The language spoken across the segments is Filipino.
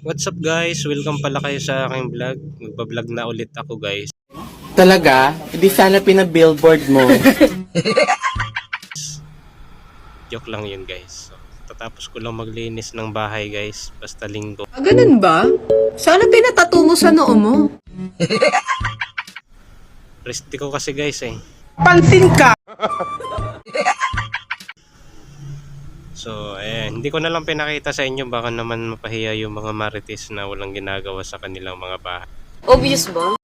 What's up guys? Welcome pala kayo sa aking vlog. Magbablog na ulit ako guys. Talaga? Hindi sana pinabillboard mo. Joke lang yun guys. So, tatapos ko lang maglinis ng bahay guys. Basta linggo. Ganun ba? Sana pinatato mo sa noo mo. Rest ko kasi guys eh. Pansin ka! So ayan, hindi ko na lang pinakita sa inyo. Baka naman mapahiya yung mga marites na walang ginagawa sa kanilang mga bahay. Obvious ba?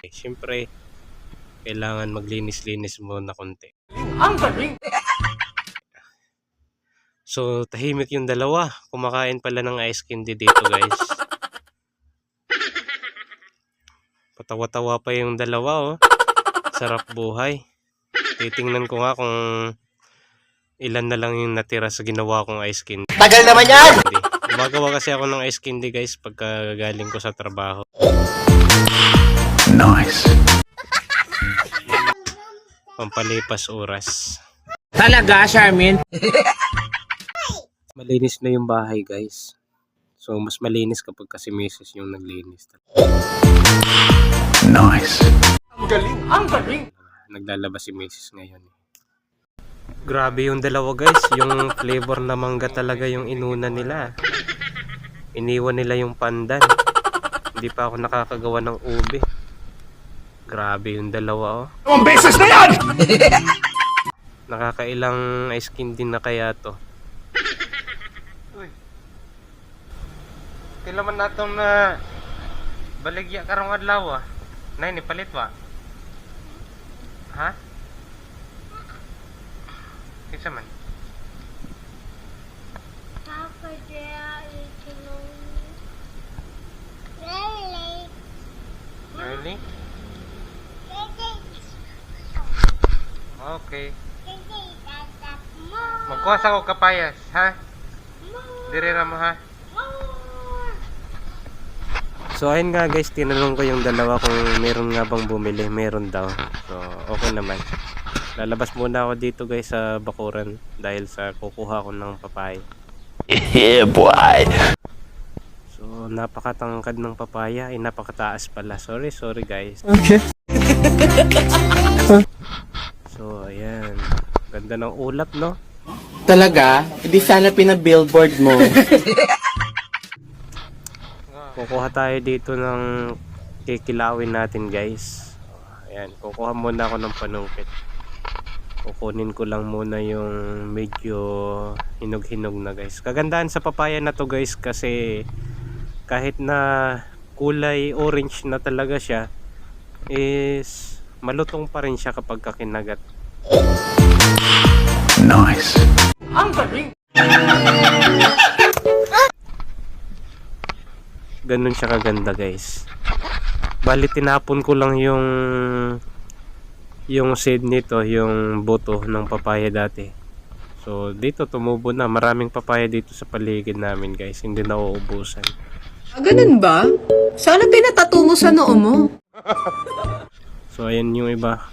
Siyempre, kailangan maglinis-linis muna konti. Ang galing! So, tahimik yung dalawa. Kumakain pala ng ice candy dito, guys. Patawa-tawa pa yung dalawa, oh. Sarap buhay. Titingnan ko nga kung ilan na lang yung natira sa ginawa kong ice candy. Tagal naman yan! Gumagawa kasi ako ng ice candy, guys, pagka galing ko sa trabaho. Nice. Pampalipas oras. Talaga, Charmin? Malinis na yung bahay, guys. So, mas malinis kapag kasi misis yung naglinis. Nice. Ang galing! Ang galing! Naglalabas si misis ngayon. Grabe yung dalawa, guys. Yung flavor na mangga talaga yung inuna nila. Iniwan nila yung pandan. Hindi pa ako nakakagawa ng ube. Grabe yung dalawa, oh. Ang beses na yan! Nakakailang ice candy na kaya to. Uy. Kailaman natong na baligya karong adlaw, ah. Nay, ni palit ba? Ha? Kinsa man? Really? Okay. Magkuha ko kapayas, ha? Dirira mo, ha? So ayun nga guys, tinanong ko yung dalawa kung meron nga bang bumili. Meron daw. So okay naman. Lalabas muna ako dito guys sa bakuran dahil sa kukuha ko ng papaya. Yeah, boy! So napakatangkad ng papaya, ay napakataas pala. Sorry guys. Okay. So ayan, ganda ng ulap, no? Talaga? Hindi sana pinabillboard mo. Kukuha tayo dito ng kikilawin natin guys. Ayan, kukuha muna ako ng panungkit. Kukunin ko lang muna yung medyo hinog-hinog na guys. Kagandahan sa papaya na to guys kasi kahit na kulay orange na talaga siya is malutong pa rin siya kapag kakinagat. Nice. Ang galing! Ganun siya kaganda guys. Bali tinapon ko lang yung seed nito, yung buto ng papaya dati. So dito tumubo na. Maraming papaya dito sa paligid namin guys. Hindi na uubusan. Ganun ba? Sana pinatato mo sa noo mo. So ayan yung iba.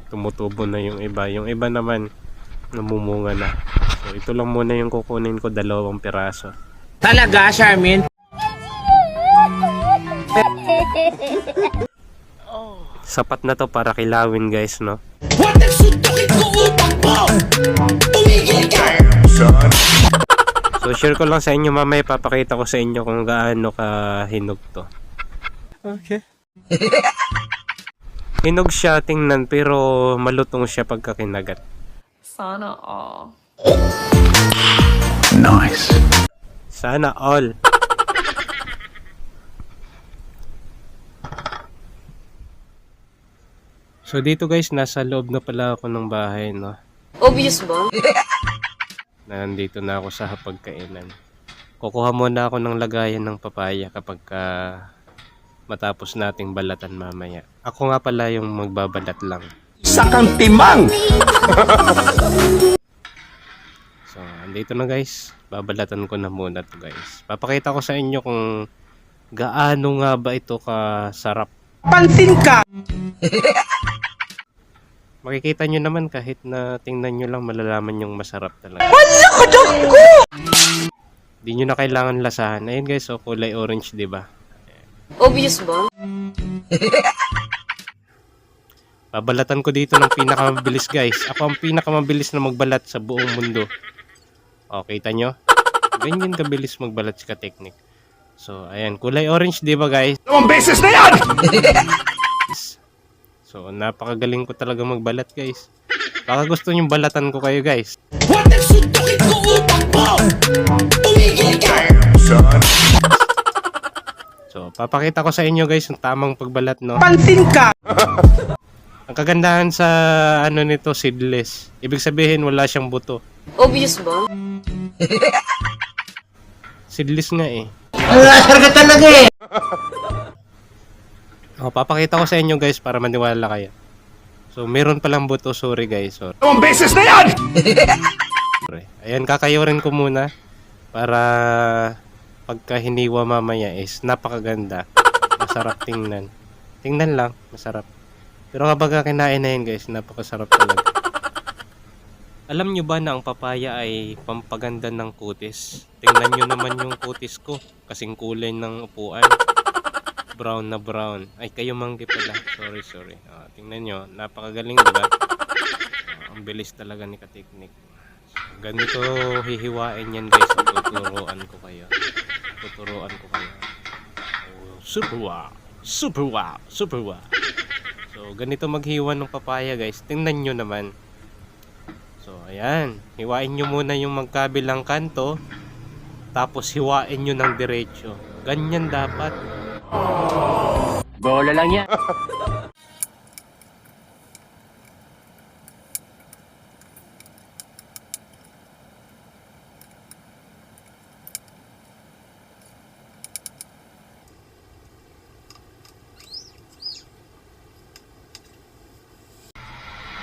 Tumutubo na yung iba. Yung iba naman namumunga na. So ito lang muna yung kukunin ko, 2 piraso. Talaga, Charmin? Sapat na to para kilawin guys, no? So share ko lang sa inyo mamaya, papakita ko sa inyo kung gaano ka hinog to. Okay. Hinog siya tingnan pero malutong siya pagka kinagat. Sana all. Nice. Sana all. So dito guys, nasa loob na pala ako ng bahay, no? Obvious ba? Nandito na ako sa hapagkainan. Kukuha muna ako ng lagayan ng papaya kapag matapos nating balatan mamaya. Ako nga pala yung magbabalat lang. Sakang timang! So, andito na guys. Babalatan ko na muna to guys. Papakita ko sa inyo kung gaano nga ba ito kasarap. Pansin ka! Makikita nyo naman kahit na tingnan nyo lang malalaman yung masarap talaga. Wala ka, Diyos ko! Di nyo na kailangan lasahan. Ayun guys, so kulay orange, di ba? Obvious ba? Babalatan ko dito ng pinakamabilis guys. Ako ang pinakamabilis na magbalat sa buong mundo. O, kita nyo? Ganyan kabilis magbalat si Kateknik. So, ayan. Kulay orange, di ba guys? Dalawang beses na yan! So, napakagaling ko talaga magbalat guys. Baka gusto nyo balatan ko kayo guys. What the suntukin ko utak mo? Tumigil ka! Son! So, papakita ko sa inyo guys yung tamang pagbalat, no? Pansin ka! Ang kagandahan sa ano nito, seedless. Ibig sabihin wala siyang buto. Obvious ba? Seedless nga eh. Alasar ka talaga eh! O, papakita ko sa inyo guys para maniwala kayo. So, meron palang buto. Sorry guys. Sorry. Dalawang beses na yan! Ayan, kakayurin ko muna para pagka hiniwa mamaya is napakaganda. Masarap tingnan. Tingnan lang, masarap. Pero kapag kinain na yun guys, napakasarap talaga. Alam nyo ba na ang papaya ay pampaganda ng kutis? Tingnan nyo naman yung kutis ko. Kasing kulay ng upuan. Brown na brown. Ay, kayo manggi pala. Sorry. Tingnan nyo, napakagaling diba? Ang bilis talaga ni Kateknik. So, ganito hihiwain yan guys. Tuturuan ko kayo. Oh, super wow. So, ganito maghiwa ng papaya guys. Tingnan nyo naman. So, ayan. Hiwain nyo muna yung magkabilang kanto. Tapos hiwain nyo ng diretso. Ganyan dapat. Bola lang yan.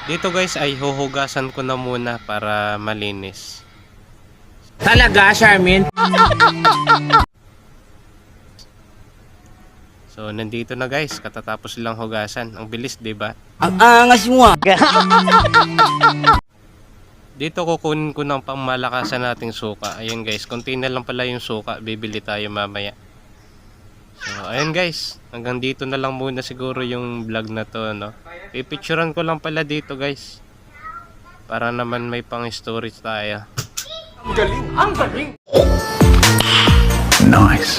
Dito guys ay huhugasan ko na muna para malinis. Talaga, Charmin? So, nandito na guys. Katatapos lang hugasan. Ang bilis, 'di ba? Ang angas mo ah. Dito kukunin ko ng pangmalakasan nating suka. Ayun guys, konti na lang pala yung suka. Bibili tayo mamaya. So, ayun guys. Hanggang dito na lang muna siguro yung vlog na to, no? Pipicturean ko lang pala dito guys. Para naman may pang storage tayo. Nice.